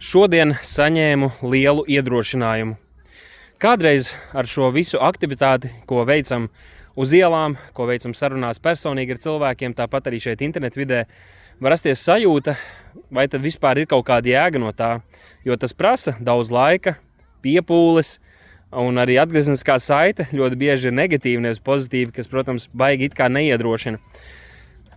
Šodien saņēmu lielu iedrošinājumu. Kādreiz ar šo visu aktivitāti, ko veicam uz ielām, ko veicam sarunās personīgi ar cilvēkiem, tāpat arī šeit internetu vidē, var rasties sajūta, vai tad vispār ir kaut kāda jēga no tā, jo tas prasa daudz laika, piepūles, un arī atgriezniskā saite ļoti bieži ir negatīva, nevis pozitīva, kas, protams, baigi it kā neiedrošina.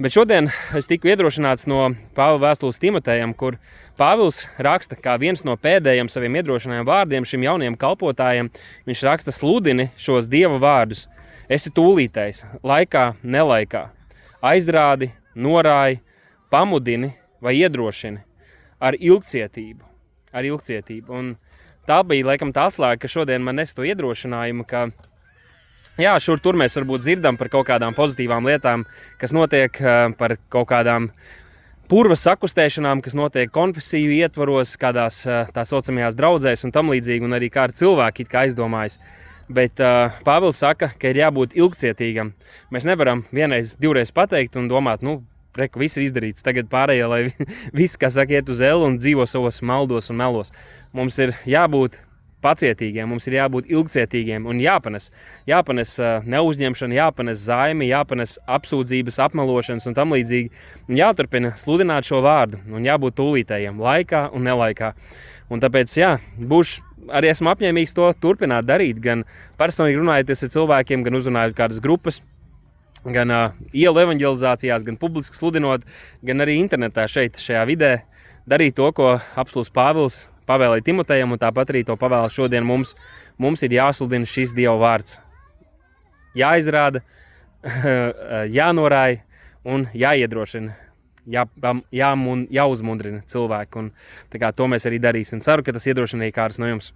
Bet šodien es tiku iedrošināts no Pāvila vēstules Timotejam, kur Pāvils raksta, kā viens no pēdējiem saviem iedrošinājuma vārdiem šim jaunajam kalpotājam, viņš raksta: sludini šos Dieva vārdus. Esi tūlītējs, laikā, nelaikā. Aizrādi, norāji, pamudini vai iedrošini ar ilgcietību. Un tā bija laikam tā atslēga, ka šodien man nes to iedrošinājumu, ka jā, šur tur mēs varbūt dzirdam par kaut kādām pozitīvām lietām, kas notiek, par kaut kādām purvas sakustēšanām, kas notiek konfesiju ietvaros, kādās tā saucamajās draudzēs un tam līdzīgi, un arī kā ar cilvēki it kā aizdomājas. Bet Pāvils saka, ka ir jābūt ilgcietīgam. Mēs nevaram vienreiz, divreiz pateikt un domāt, reku, viss ir izdarīts, tagad pārējie, lai viss, kā saka, iet uz elu un dzīvo savos maldos un melos. Mums ir jābūt pacietīgiem, mums ir jābūt ilgcietīgiem un jāpanes neuzņemšana, jāpanes zaimi, jāpanes apsūdzības, apmelošanas un tam līdzīgi. Un jāturpina sludināt šo vārdu un jābūt tūlītējiem laikā un nelaikā. Un tāpēc, arī esmu apņēmīgs to turpināt darīt, gan personīgi runājoties ar cilvēkiem, gan uzrunājot kādas grupas, gan ielu evanģelizācijās, gan publiski sludinot, gan arī internetā šeit, šajā vidē, darīt to, ko apostuls Pāvils pavēlēja Timotejam, un tāpat arī to pavēl šodien mums. Mums ir jāsludina šis Dieva vārds. Jāizrāda, jānorāja un jāiedrošina, jāuzmundrina cilvēku. Un tā kā to mēs arī darīsim. Ceru, ka tas iedrošina arī kāds no jums.